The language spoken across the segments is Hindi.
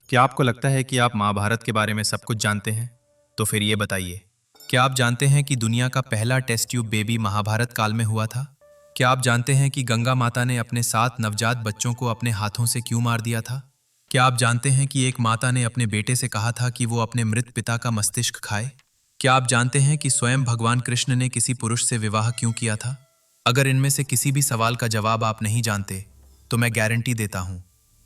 क्या आपको लगता है कि आप महाभारत के बारे में सब कुछ जानते हैं? तो फिर ये बताइए, क्या आप जानते हैं कि दुनिया का पहला टेस्ट ट्यूब बेबी महाभारत काल में हुआ था? क्या आप जानते हैं कि गंगा माता ने अपने 7 नवजात बच्चों को अपने हाथों से क्यों मार दिया था? क्या आप जानते हैं कि एक माता ने अपने बेटे से कहा था कि वो अपने मृत पिता का मस्तिष्क खाए? क्या आप जानते हैं कि स्वयं भगवान कृष्ण ने किसी पुरुष से विवाह क्यों किया था? अगर इनमें से किसी भी सवाल का जवाब आप नहीं जानते, तो मैं गारंटी देता हूं,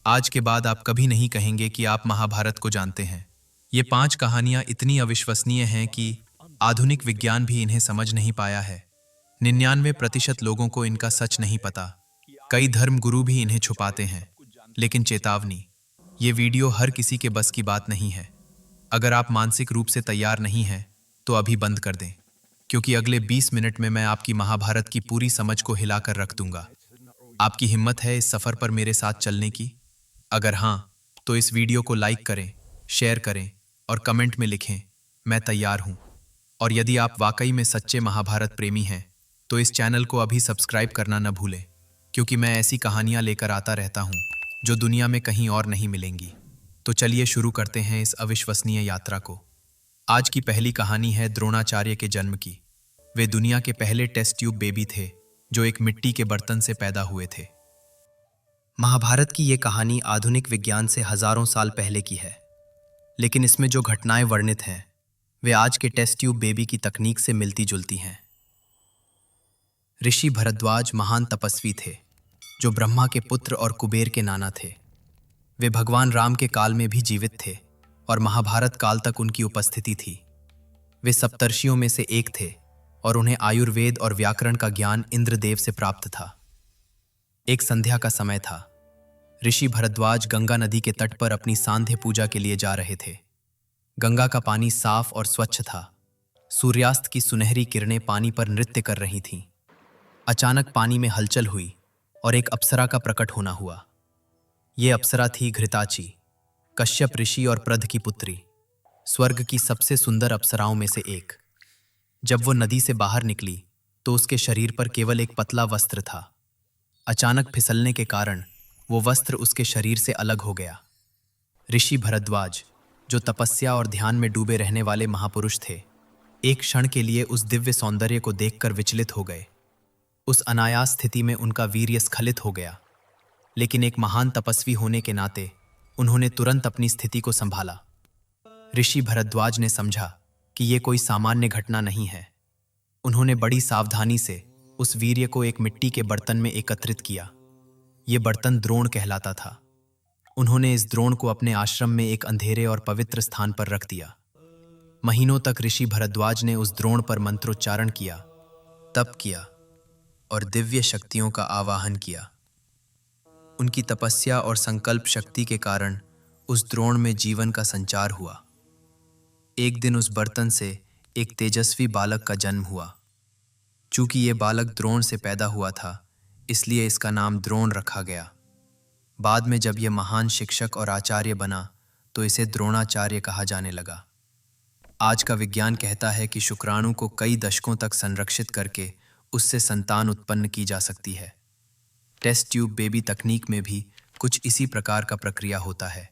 आज के बाद आप कभी नहीं कहेंगे कि आप महाभारत को जानते हैं। ये 5 कहानियां इतनी अविश्वसनीय हैं कि आधुनिक विज्ञान भी इन्हें समझ नहीं पाया है। 99% लोगों को इनका सच नहीं पता। कई धर्म गुरु भी इन्हें छुपाते हैं। लेकिन चेतावनी, ये वीडियो हर किसी के बस की बात नहीं है। अगर आप मानसिक रूप से तैयार नहीं हैं, तो अभी बंद कर दें, क्योंकि अगले 20 मिनट में मैं आपकी महाभारत की पूरी समझ को हिलाकर रख दूंगा। आपकी हिम्मत है इस सफर पर मेरे साथ चलने की? अगर हाँ, तो इस वीडियो को लाइक करें, शेयर करें और कमेंट में लिखें, मैं तैयार हूं। और यदि आप वाकई में सच्चे महाभारत प्रेमी हैं, तो इस चैनल को अभी सब्सक्राइब करना न भूलें, क्योंकि मैं ऐसी कहानियां लेकर आता रहता हूं जो दुनिया में कहीं और नहीं मिलेंगी। तो चलिए शुरू करते हैं इस अविश्वसनीय यात्रा को। आज की पहली कहानी है द्रोणाचार्य के जन्म की। वे दुनिया के पहले टेस्ट ट्यूब बेबी थे, जो एक मिट्टी के बर्तन से पैदा हुए थे। महाभारत की ये कहानी आधुनिक विज्ञान से हजारों साल पहले की है, लेकिन इसमें जो घटनाएं वर्णित हैं, वे आज के टेस्ट ट्यूब बेबी की तकनीक से मिलती जुलती हैं। ऋषि भरद्वाज महान तपस्वी थे, जो ब्रह्मा के पुत्र और कुबेर के नाना थे। वे भगवान राम के काल में भी जीवित थे और महाभारत काल तक उनकी उपस्थिति थी। वे सप्तर्षियों में से एक थे और उन्हें आयुर्वेद और व्याकरण का ज्ञान इंद्रदेव से प्राप्त था। एक संध्या का समय था। ऋषि भरद्वाज गंगा नदी के तट पर अपनी सांध्य पूजा के लिए जा रहे थे। गंगा का पानी साफ और स्वच्छ था। सूर्यास्त की सुनहरी किरणें पानी पर नृत्य कर रही थीं। अचानक पानी में हलचल हुई और एक अप्सरा का प्रकट होना हुआ। ये अप्सरा थी घृताची, कश्यप ऋषि और प्रध की पुत्री, स्वर्ग की सबसे सुंदर अप्सराओं में से एक। जब वो नदी से बाहर निकली, तो उसके शरीर पर केवल एक पतला वस्त्र था। अचानक फिसलने के कारण वो वस्त्र उसके शरीर से अलग हो गया। ऋषि भरद्वाज, जो तपस्या और ध्यान में डूबे रहने वाले महापुरुष थे, एक क्षण के लिए उस दिव्य सौंदर्य को देखकर विचलित हो गए। उस अनायास स्थिति में उनका वीर्य स्खलित हो गया, लेकिन एक महान तपस्वी होने के नाते उन्होंने तुरंत अपनी स्थिति को संभाला। ऋषि भरद्वाज ने समझा कि ये कोई सामान्य घटना नहीं है। उन्होंने बड़ी सावधानी से उस वीर्य को एक मिट्टी के बर्तन में एकत्रित किया। ये बर्तन द्रोण कहलाता था। उन्होंने इस द्रोण को अपने आश्रम में एक अंधेरे और पवित्र स्थान पर रख दिया। महीनों तक ऋषि भरद्वाज ने उस द्रोण पर मंत्रोच्चारण किया, तप किया और दिव्य शक्तियों का आवाहन किया। उनकी तपस्या और संकल्प शक्ति के कारण उस द्रोण में जीवन का संचार हुआ। एक दिन उस बर्तन से एक तेजस्वी बालक का जन्म हुआ। चूंकि ये बालक द्रोण से पैदा हुआ था, इसलिए इसका नाम द्रोण रखा गया। बाद में जब यह महान शिक्षक और आचार्य बना, तो इसे द्रोणाचार्य कहा जाने लगा। आज का विज्ञान कहता है कि शुक्राणु को कई दशकों तक संरक्षित करके उससे संतान उत्पन्न की जा सकती है। टेस्ट ट्यूब बेबी तकनीक में भी कुछ इसी प्रकार का प्रक्रिया होता है।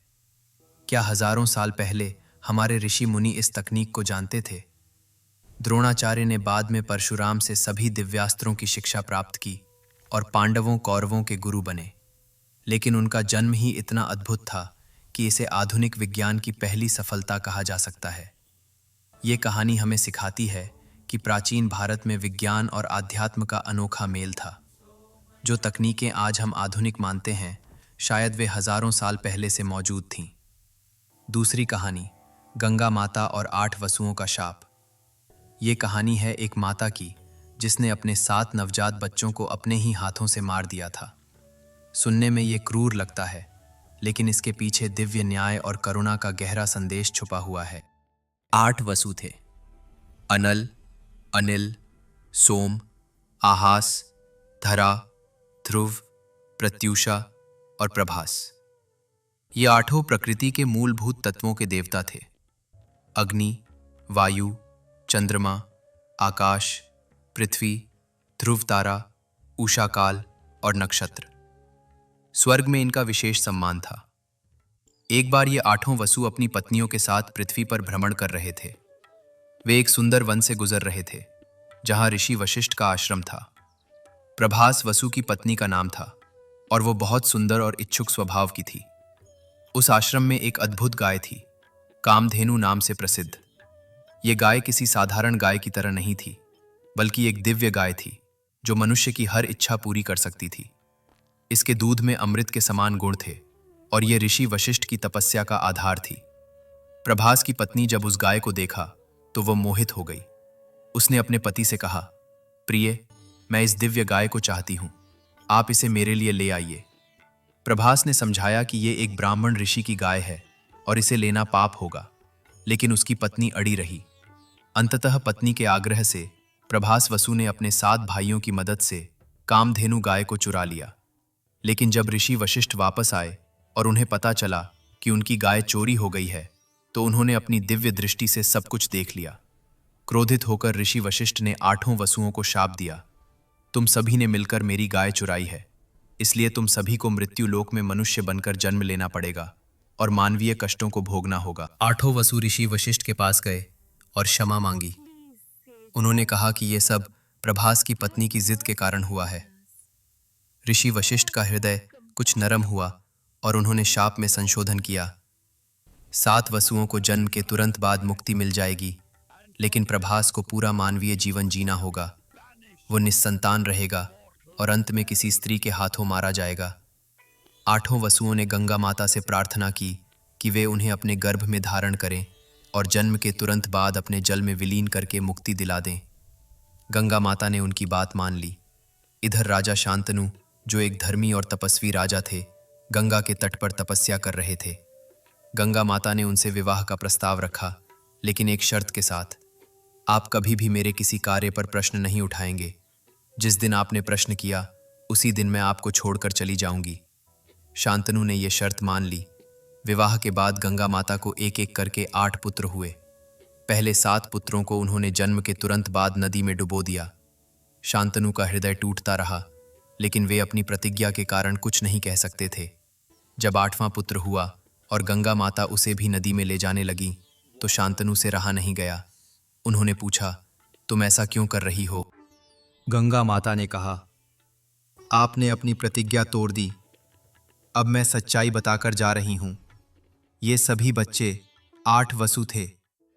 क्या हजारों साल पहले हमारे ऋषि मुनि इस तकनीक को जानते थे? द्रोणाचार्य ने बाद में परशुराम से सभी दिव्यास्त्रों की शिक्षा प्राप्त की और पांडवों कौरवों के गुरु बने। लेकिन उनका जन्म ही इतना अद्भुत था कि इसे आधुनिक विज्ञान की पहली सफलता कहा जा सकता है। ये कहानी हमें सिखाती है कि प्राचीन भारत में विज्ञान और आध्यात्म का अनोखा मेल था। जो तकनीकें आज हम आधुनिक मानते हैं, शायद वे हजारों साल पहले से मौजूद थीं। दूसरी कहानी, गंगा माता और 8 वसुओं का शाप। ये कहानी है एक माता की, जिसने अपने 7 नवजात बच्चों को अपने ही हाथों से मार दिया था। सुनने में ये क्रूर लगता है, लेकिन इसके पीछे दिव्य न्याय और करुणा का गहरा संदेश छुपा हुआ है। 8 वसु थे: अनल, अनिल, सोम, आहास, धरा, ध्रुव, प्रत्यूषा और प्रभास। ये 8 प्रकृति के मूलभूत तत्वों के देवता थे: अग्नि, वायु, चंद्रमा, आकाश, पृथ्वी, ध्रुव तारा, उषाकाल और नक्षत्र। स्वर्ग में इनका विशेष सम्मान था। एक बार ये आठों वसु अपनी पत्नियों के साथ पृथ्वी पर भ्रमण कर रहे थे। वे एक सुंदर वन से गुजर रहे थे जहां ऋषि वशिष्ठ का आश्रम था। प्रभास वसु की पत्नी का नाम था और वो बहुत सुंदर और इच्छुक स्वभाव की थी। उस आश्रम में एक अद्भुत गाय थी, कामधेनु नाम से प्रसिद्ध। ये गाय किसी साधारण गाय की तरह नहीं थी, बल्कि एक दिव्य गाय थी जो मनुष्य की हर इच्छा पूरी कर सकती थी। इसके दूध में अमृत के समान गुण थे और ये ऋषि वशिष्ठ की तपस्या का आधार थी। प्रभास की पत्नी जब उस गाय को देखा तो वो मोहित हो गई। उसने अपने पति से कहा, प्रिय, मैं इस दिव्य गाय को चाहती हूं, आप इसे मेरे लिए ले आइए। प्रभास ने समझाया कि ये एक ब्राह्मण ऋषि की गाय है और इसे लेना पाप होगा, लेकिन उसकी पत्नी अड़ी रही। अंततः पत्नी के आग्रह से प्रभास वसु ने अपने 7 भाइयों की मदद से कामधेनु गाय को चुरा लिया। लेकिन जब ऋषि वशिष्ठ वापस आए और उन्हें पता चला कि उनकी गाय चोरी हो गई है, तो उन्होंने अपनी दिव्य दृष्टि से सब कुछ देख लिया। क्रोधित होकर ऋषि वशिष्ठ ने 8 वसुओं को शाप दिया, तुम सभी ने मिलकर मेरी गाय चुराई है, इसलिए तुम सभी को मृत्यु लोक में मनुष्य बनकर जन्म लेना पड़ेगा और मानवीय कष्टों को भोगना होगा। 8 वसु ऋषि वशिष्ठ के पास गए और क्षमा मांगी। उन्होंने कहा कि यह सब प्रभास की पत्नी की जिद के कारण हुआ है। ऋषि वशिष्ठ का हृदय कुछ नरम हुआ और उन्होंने शाप में संशोधन किया। 7 वसुओं को जन्म के तुरंत बाद मुक्ति मिल जाएगी, लेकिन प्रभास को पूरा मानवीय जीवन जीना होगा। वो निस्संतान रहेगा और अंत में किसी स्त्री के हाथों मारा जाएगा। 8 वसुओं ने गंगा माता से प्रार्थना की कि वे उन्हें अपने गर्भ में धारण करें और जन्म के तुरंत बाद अपने जल में विलीन करके मुक्ति दिला दें। गंगा माता ने उनकी बात मान ली। इधर राजा शांतनु, जो एक धर्मी और तपस्वी राजा थे, गंगा के तट पर तपस्या कर रहे थे। गंगा माता ने उनसे विवाह का प्रस्ताव रखा, लेकिन एक शर्त के साथ, आप कभी भी मेरे किसी कार्य पर प्रश्न नहीं उठाएंगे। जिस दिन आपने प्रश्न किया उसी दिन मैं आपको छोड़कर चली जाऊंगी। शांतनु ने यह शर्त मान ली। विवाह के बाद गंगा माता को एक एक करके 8 पुत्र हुए। पहले 7 पुत्रों को उन्होंने जन्म के तुरंत बाद नदी में डुबो दिया। शांतनु का हृदय टूटता रहा, लेकिन वे अपनी प्रतिज्ञा के कारण कुछ नहीं कह सकते थे। जब 8वां पुत्र हुआ और गंगा माता उसे भी नदी में ले जाने लगी, तो शांतनु से रहा नहीं गया। उन्होंने पूछा, तुम ऐसा क्यों कर रही हो? गंगा माता ने कहा, आपने अपनी प्रतिज्ञा तोड़ दी। अब मैं सच्चाई बताकर जा रही हूं। ये सभी बच्चे 8 वसु थे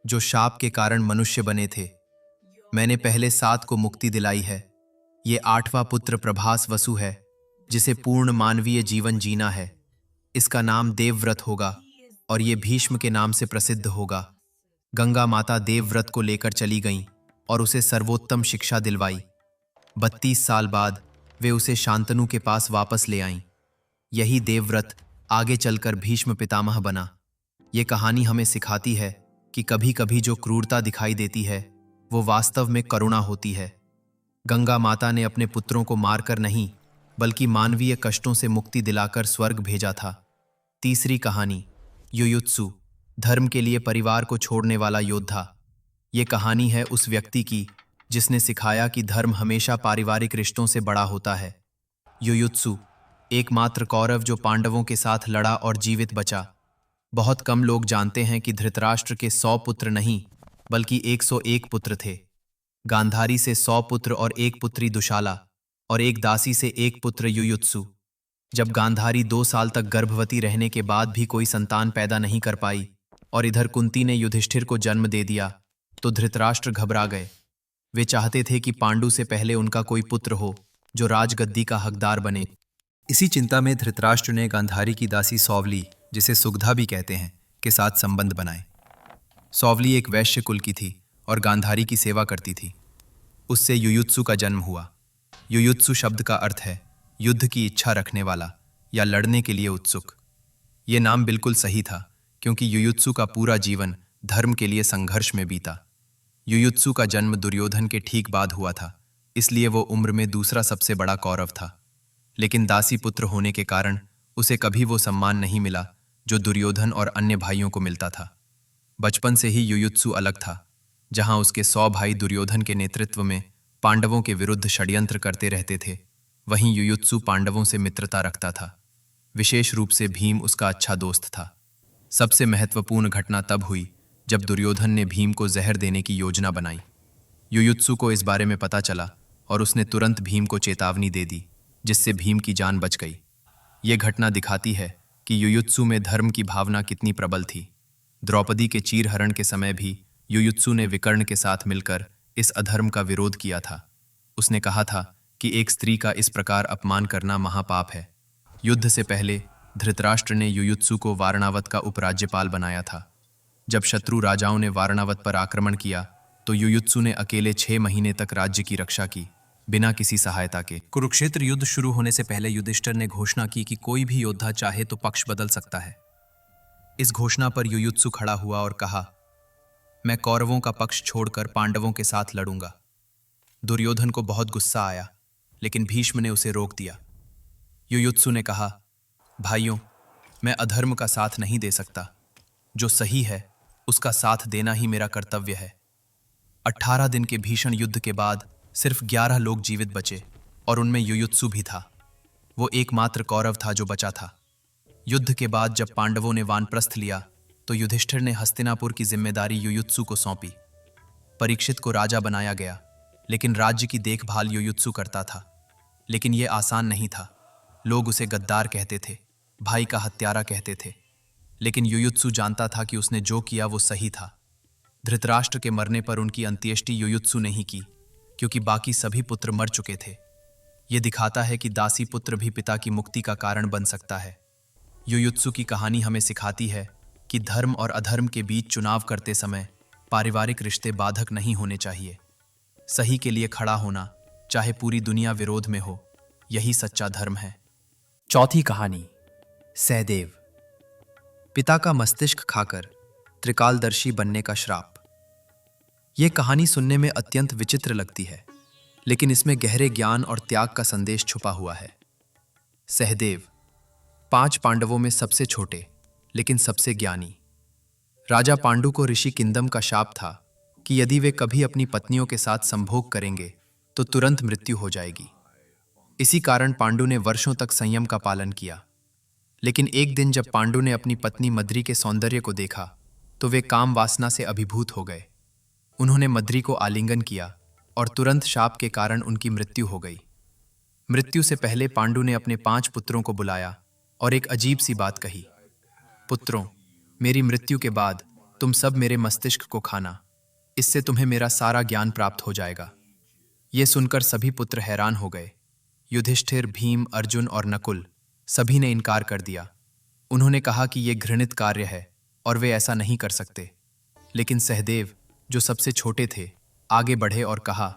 जो शाप के कारण मनुष्य बने थे। मैंने पहले 7 को मुक्ति दिलाई है। ये 8वां पुत्र प्रभास वसु है, जिसे पूर्ण मानवीय जीवन जीना है। इसका नाम देवव्रत होगा और ये भीष्म के नाम से प्रसिद्ध होगा। गंगा माता देवव्रत को लेकर चली गईं और उसे सर्वोत्तम शिक्षा दिलवाई। 32 साल बाद वे उसे शांतनु के पास वापस ले आईं। यही देवव्रत आगे चलकर भीष्म पितामह बना। ये कहानी हमें सिखाती है कि कभी कभी जो क्रूरता दिखाई देती है वो वास्तव में करुणा होती है। गंगा माता ने अपने पुत्रों को मारकर नहीं, बल्कि मानवीय कष्टों से मुक्ति दिलाकर स्वर्ग भेजा था। तीसरी कहानी, युयुत्सु, धर्म के लिए परिवार को छोड़ने वाला योद्धा। ये कहानी है उस व्यक्ति की जिसने सिखाया कि धर्म हमेशा पारिवारिक रिश्तों से बड़ा होता है। युयुत्सु, एकमात्र कौरव जो पांडवों के साथ लड़ा और जीवित बचा। बहुत कम लोग जानते हैं कि धृतराष्ट्र के 100 पुत्र नहीं, बल्कि 101 पुत्र थे। गांधारी से 100 पुत्र और 1 पुत्री दुशाला और 1 दासी से 1 पुत्र युयुत्सु। जब गांधारी 2 साल तक गर्भवती रहने के बाद भी कोई संतान पैदा नहीं कर पाई और इधर कुंती ने युधिष्ठिर को जन्म दे दिया, तो धृतराष्ट्र घबरा गए। वे चाहते थे कि पांडु से पहले उनका कोई पुत्र हो जो राजगद्दी का हकदार बने। इसी चिंता में धृतराष्ट्र ने गांधारी की दासी सौवली, जिसे सुगधा भी कहते हैं, के साथ संबंध बनाए। सौवली एक वैश्य कुल की थी और गांधारी की सेवा करती थी। उससे युयुत्सु का जन्म हुआ। युयुत्सु शब्द का अर्थ है युद्ध की इच्छा रखने वाला या लड़ने के लिए उत्सुक। ये नाम बिल्कुल सही था, क्योंकि युयुत्सु का पूरा जीवन धर्म के लिए संघर्ष में बीता। युयुत्सु का जन्म दुर्योधन के ठीक बाद हुआ था, इसलिए वो उम्र में दूसरा सबसे बड़ा कौरव था। लेकिन दासी पुत्र होने के कारण उसे कभी वो सम्मान नहीं मिला जो दुर्योधन और अन्य भाइयों को मिलता था। बचपन से ही युयुत्सु अलग था। जहां उसके 100 भाई दुर्योधन के नेतृत्व में पांडवों के विरुद्ध षड्यंत्र करते रहते थे, वहीं युयुत्सु पांडवों से मित्रता रखता था। विशेष रूप से भीम उसका अच्छा दोस्त था। सबसे महत्वपूर्ण घटना तब हुई जब दुर्योधन ने भीम को जहर देने की योजना बनाई। युयुत्सु को इस बारे में पता चला और उसने तुरंत भीम को चेतावनी दे दी, जिससे भीम की जान बच गई। ये घटना दिखाती है कि युयुत्सु में धर्म की भावना कितनी प्रबल थी। द्रौपदी के चीरहरण के समय भी युयुत्सु ने विकर्ण के साथ मिलकर इस अधर्म का विरोध किया था। उसने कहा था कि एक स्त्री का इस प्रकार अपमान करना महापाप है। युद्ध से पहले धृतराष्ट्र ने युयुत्सु को वारणावत का उपराज्यपाल बनाया था। जब शत्रु राजाओं ने वारणावत पर आक्रमण किया तो युयुत्सु ने अकेले 6 महीने तक राज्य की रक्षा की, बिना किसी सहायता के। कुरुक्षेत्र युद्ध शुरू होने से पहले युधिष्ठिर ने घोषणा की कि कोई भी योद्धा चाहे तो पक्ष बदल सकता है। इस घोषणा पर युयुत्सु खड़ा हुआ और कहा, मैं कौरवों का पक्ष छोड़कर पांडवों के साथ लड़ूंगा। दुर्योधन को बहुत गुस्सा आया, लेकिन भीष्म ने उसे रोक दिया। युयुत्सु ने कहा, भाइयों, मैं अधर्म का साथ नहीं दे सकता। जो सही है उसका साथ देना ही मेरा कर्तव्य है। 18 दिन के भीषण युद्ध के बाद सिर्फ 11 लोग जीवित बचे और उनमें युयुत्सु भी था। वो एकमात्र कौरव था जो बचा था। युद्ध के बाद जब पांडवों ने वानप्रस्थ लिया तो युधिष्ठिर ने हस्तिनापुर की जिम्मेदारी युयुत्सु को सौंपी। परीक्षित को राजा बनाया गया, लेकिन राज्य की देखभाल युयुत्सु करता था। लेकिन यह आसान नहीं था। लोग उसे गद्दार कहते थे, भाई का हत्यारा कहते थे। लेकिन युयुत्सु जानता था कि उसने जो किया वो सही था। धृतराष्ट्र के मरने पर उनकी अंत्येष्टि युयुत्सु ने ही की, क्योंकि बाकी सभी पुत्र मर चुके थे। यह दिखाता है कि दासी पुत्र भी पिता की मुक्ति का कारण बन सकता है। युयुत्सु की कहानी हमें सिखाती है कि धर्म और अधर्म के बीच चुनाव करते समय पारिवारिक रिश्ते बाधक नहीं होने चाहिए। सही के लिए खड़ा होना, चाहे पूरी दुनिया विरोध में हो, यही सच्चा धर्म है। चौथी कहानी, सहदेव। पिता का मस्तिष्क खाकर त्रिकालदर्शी बनने का श्राप। यह कहानी सुनने में अत्यंत विचित्र लगती है, लेकिन इसमें गहरे ज्ञान और त्याग का संदेश छुपा हुआ है। सहदेव 5 पांडवों में सबसे छोटे, लेकिन सबसे ज्ञानी। राजा पांडु को ऋषि किंदम का शाप था कि यदि वे कभी अपनी पत्नियों के साथ संभोग करेंगे तो तुरंत मृत्यु हो जाएगी। इसी कारण पांडु ने वर्षों तक संयम का पालन किया। लेकिन एक दिन जब पांडु ने अपनी पत्नी मद्री के सौंदर्य को देखा तो वे काम वासना से अभिभूत हो गए। उन्होंने मद्री को आलिंगन किया और तुरंत शाप के कारण उनकी मृत्यु हो गई। मृत्यु से पहले पांडु ने अपने 5 पुत्रों को बुलाया और एक अजीब सी बात कही, पुत्रों, मेरी मृत्यु के बाद तुम सब मेरे मस्तिष्क को खाना, इससे तुम्हें मेरा सारा ज्ञान प्राप्त हो जाएगा। ये सुनकर सभी पुत्र हैरान हो गए। युधिष्ठिर, भीम, अर्जुन और नकुल सभी ने इनकार कर दिया। उन्होंने कहा कि यह घृणित कार्य है और वे ऐसा नहीं कर सकते। लेकिन सहदेव, जो सबसे छोटे थे, आगे बढ़े और कहा,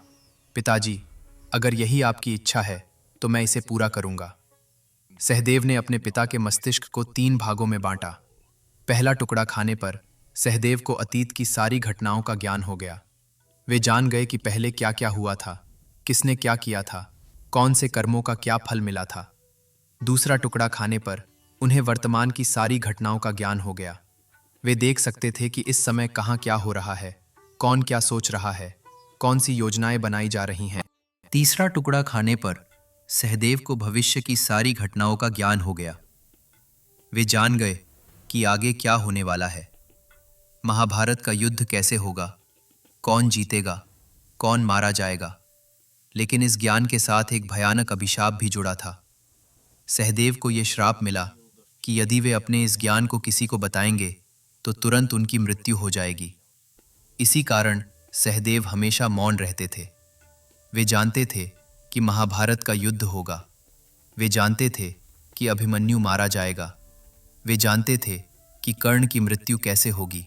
पिताजी, अगर यही आपकी इच्छा है तो मैं इसे पूरा करूंगा। सहदेव ने अपने पिता के मस्तिष्क को 3 भागों में बांटा। पहला टुकड़ा खाने पर सहदेव को अतीत की सारी घटनाओं का ज्ञान हो गया। वे जान गए कि पहले क्या क्या हुआ था, किसने क्या किया था, कौन से कर्मों का क्या फल मिला था। दूसरा टुकड़ा खाने पर उन्हें वर्तमान की सारी घटनाओं का ज्ञान हो गया। वे देख सकते थे कि इस समय कहाँ क्या हो रहा है, कौन क्या सोच रहा है, कौन सी योजनाएं बनाई जा रही हैं। तीसरा टुकड़ा खाने पर सहदेव को भविष्य की सारी घटनाओं का ज्ञान हो गया। वे जान गए कि आगे क्या होने वाला है, महाभारत का युद्ध कैसे होगा, कौन जीतेगा, कौन मारा जाएगा। लेकिन इस ज्ञान के साथ एक भयानक अभिशाप भी जुड़ा था। सहदेव को यह श्राप मिला कि यदि वे अपने इस ज्ञान को किसी को बताएंगे तो तुरंत उनकी मृत्यु हो जाएगी। इसी कारण सहदेव हमेशा मौन रहते थे। वे जानते थे कि महाभारत का युद्ध होगा। वे जानते थे कि अभिमन्यु मारा जाएगा। वे जानते थे कि कर्ण की मृत्यु कैसे होगी,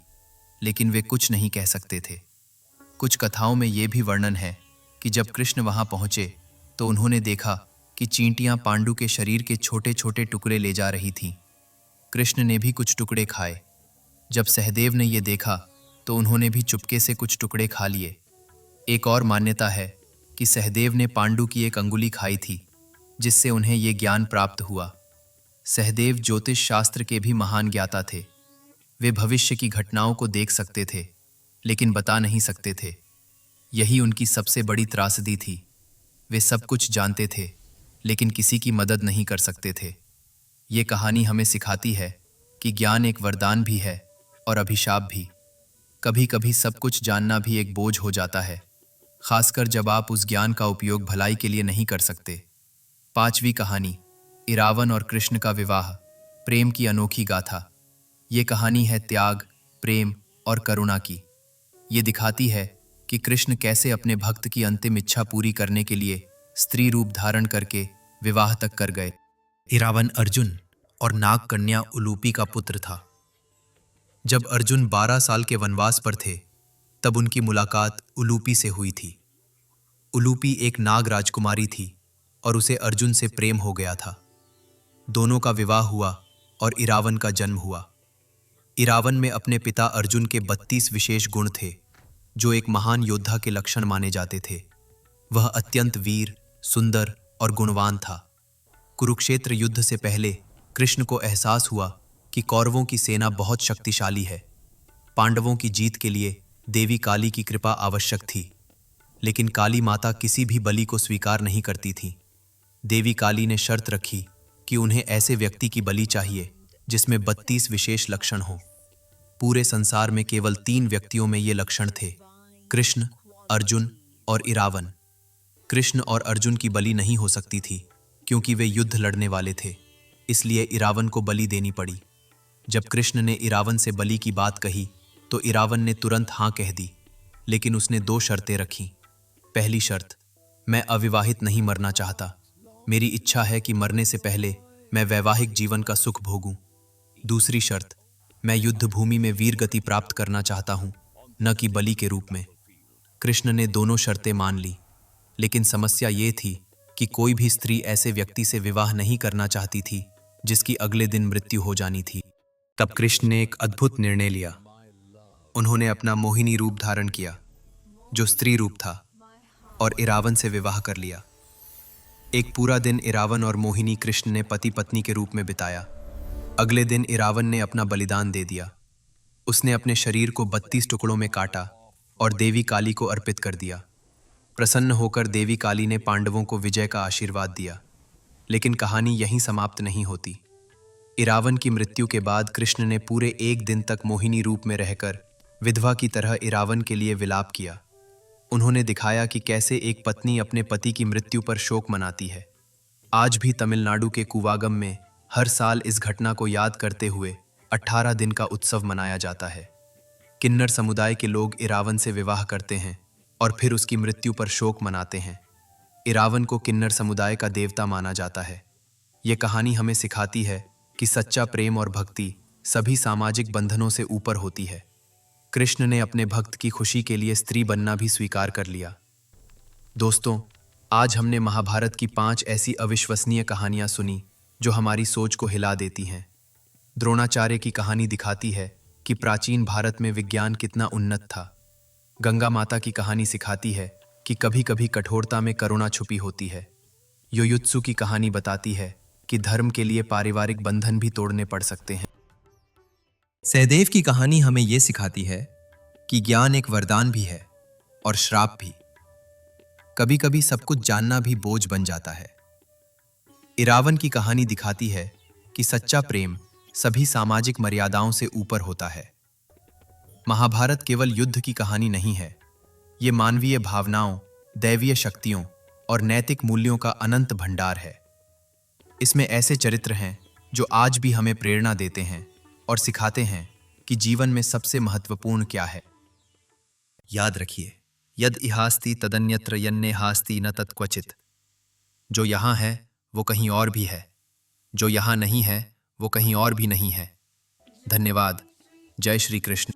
लेकिन वे कुछ नहीं कह सकते थे। कुछ कथाओं में यह भी वर्णन है कि जब कृष्ण वहां पहुंचे तो उन्होंने देखा कि चींटियां पांडु के शरीर के छोटे छोटे टुकड़े ले जा रही थीं। कृष्ण ने भी कुछ टुकड़े खाए। जब सहदेव ने यह देखा तो उन्होंने भी चुपके से कुछ टुकड़े खा लिए। एक और मान्यता है कि सहदेव ने पांडु की एक अंगुली खाई थी, जिससे उन्हें यह ज्ञान प्राप्त हुआ। सहदेव ज्योतिष शास्त्र के भी महान ज्ञाता थे। वे भविष्य की घटनाओं को देख सकते थे, लेकिन बता नहीं सकते थे। यही उनकी सबसे बड़ी त्रासदी थी। वे सब कुछ जानते थे, लेकिन किसी की मदद नहीं कर सकते थे। ये कहानी हमें सिखाती है कि ज्ञान एक वरदान भी है और अभिशाप भी। कभी कभी सब कुछ जानना भी एक बोझ हो जाता है, खासकर जब आप उस ज्ञान का उपयोग भलाई के लिए नहीं कर सकते। 5वीं कहानी, इरावन और कृष्ण का विवाह, प्रेम की अनोखी गाथा। ये कहानी है त्याग, प्रेम और करुणा की। ये दिखाती है कि कृष्ण कैसे अपने भक्त की अंतिम इच्छा पूरी करने के लिए स्त्री रूप धारण करके विवाह तक कर गए। इरावन अर्जुन और नाग कन्या उलूपी का पुत्र था। जब अर्जुन 12 साल के वनवास पर थे, तब उनकी मुलाकात उलूपी से हुई थी। उलूपी एक नाग राजकुमारी थी और उसे अर्जुन से प्रेम हो गया था। दोनों का विवाह हुआ और इरावन का जन्म हुआ। इरावन में अपने पिता अर्जुन के 32 विशेष गुण थे, जो एक महान योद्धा के लक्षण माने जाते थे। वह अत्यंत वीर, सुंदर और गुणवान था। कुरुक्षेत्र युद्ध से पहले कृष्ण को एहसास हुआ कि कौरवों की सेना बहुत शक्तिशाली है। पांडवों की जीत के लिए देवी काली की कृपा आवश्यक थी, लेकिन काली माता किसी भी बलि को स्वीकार नहीं करती थी। देवी काली ने शर्त रखी कि उन्हें ऐसे व्यक्ति की बलि चाहिए जिसमें 32 विशेष लक्षण हों। पूरे संसार में केवल 3 व्यक्तियों में ये लक्षण थे, कृष्ण, अर्जुन और इरावन। कृष्ण और अर्जुन की बलि नहीं हो सकती थी क्योंकि वे युद्ध लड़ने वाले थे, इसलिए इरावन को बलि देनी पड़ी। जब कृष्ण ने इरावन से बलि की बात कही तो इरावन ने तुरंत हाँ कह दी, लेकिन उसने 2 शर्तें रखीं। पहली शर्त, मैं अविवाहित नहीं मरना चाहता। मेरी इच्छा है कि मरने से पहले मैं वैवाहिक जीवन का सुख भोगूं। दूसरी शर्त, मैं युद्ध भूमि में वीर गति प्राप्त करना चाहता हूं, न कि बलि के रूप में। कृष्ण ने दोनों शर्तें मान ली, लेकिन समस्या ये थी कि कोई भी स्त्री ऐसे व्यक्ति से विवाह नहीं करना चाहती थी जिसकी अगले दिन मृत्यु हो जानी थी। तब कृष्ण ने एक अद्भुत निर्णय लिया। उन्होंने अपना मोहिनी रूप धारण किया, जो स्त्री रूप था, और इरावन से विवाह कर लिया। एक पूरा दिन इरावन और मोहिनी कृष्ण ने पति पत्नी के रूप में बिताया। अगले दिन इरावन ने अपना बलिदान दे दिया। उसने अपने शरीर को 32 टुकड़ों में काटा और देवी काली को अर्पित कर दिया। प्रसन्न होकर देवी काली ने पांडवों को विजय का आशीर्वाद दिया। लेकिन कहानी यहीं समाप्त नहीं होती। इरावन की मृत्यु के बाद कृष्ण ने पूरे 1 दिन तक मोहिनी रूप में रहकर विधवा की तरह इरावन के लिए विलाप किया। उन्होंने दिखाया कि कैसे एक पत्नी अपने पति की मृत्यु पर शोक मनाती है। आज भी तमिलनाडु के कूवागम में हर साल इस घटना को याद करते हुए 18 दिन का उत्सव मनाया जाता है। किन्नर समुदाय के लोग इरावन से विवाह करते हैं और फिर उसकी मृत्यु पर शोक मनाते हैं। इरावन को किन्नर समुदाय का देवता माना जाता है। यह कहानी हमें सिखाती है कि सच्चा प्रेम और भक्ति सभी सामाजिक बंधनों से ऊपर होती है। कृष्ण ने अपने भक्त की खुशी के लिए स्त्री बनना भी स्वीकार कर लिया। दोस्तों, आज हमने महाभारत की 5 ऐसी अविश्वसनीय कहानियां सुनी जो हमारी सोच को हिला देती हैं। द्रोणाचार्य की कहानी दिखाती है कि प्राचीन भारत में विज्ञान कितना उन्नत था। गंगा माता की कहानी सिखाती है कि कभी-कभी कठोरता में करुणा छुपी होती है। योयुत्सु की कहानी बताती है कि धर्म के लिए पारिवारिक बंधन भी तोड़ने पड़ सकते हैं। सहदेव की कहानी हमें यह सिखाती है कि ज्ञान एक वरदान भी है और श्राप भी। कभी कभी सब कुछ जानना भी बोझ बन जाता है। इरावन की कहानी दिखाती है कि सच्चा प्रेम सभी सामाजिक मर्यादाओं से ऊपर होता है। महाभारत केवल युद्ध की कहानी नहीं है, ये मानवीय भावनाओं, दैवीय शक्तियों और नैतिक मूल्यों का अनंत भंडार है। इसमें ऐसे चरित्र हैं जो आज भी हमें प्रेरणा देते हैं और सिखाते हैं कि जीवन में सबसे महत्वपूर्ण क्या है। याद रखिए, यद इहास्ति तदन्यत्र यन्ने हास्ति न तत्क्वचित। जो यहाँ है वो कहीं और भी है, जो यहाँ नहीं है वो कहीं और भी नहीं है। धन्यवाद। जय श्री कृष्ण।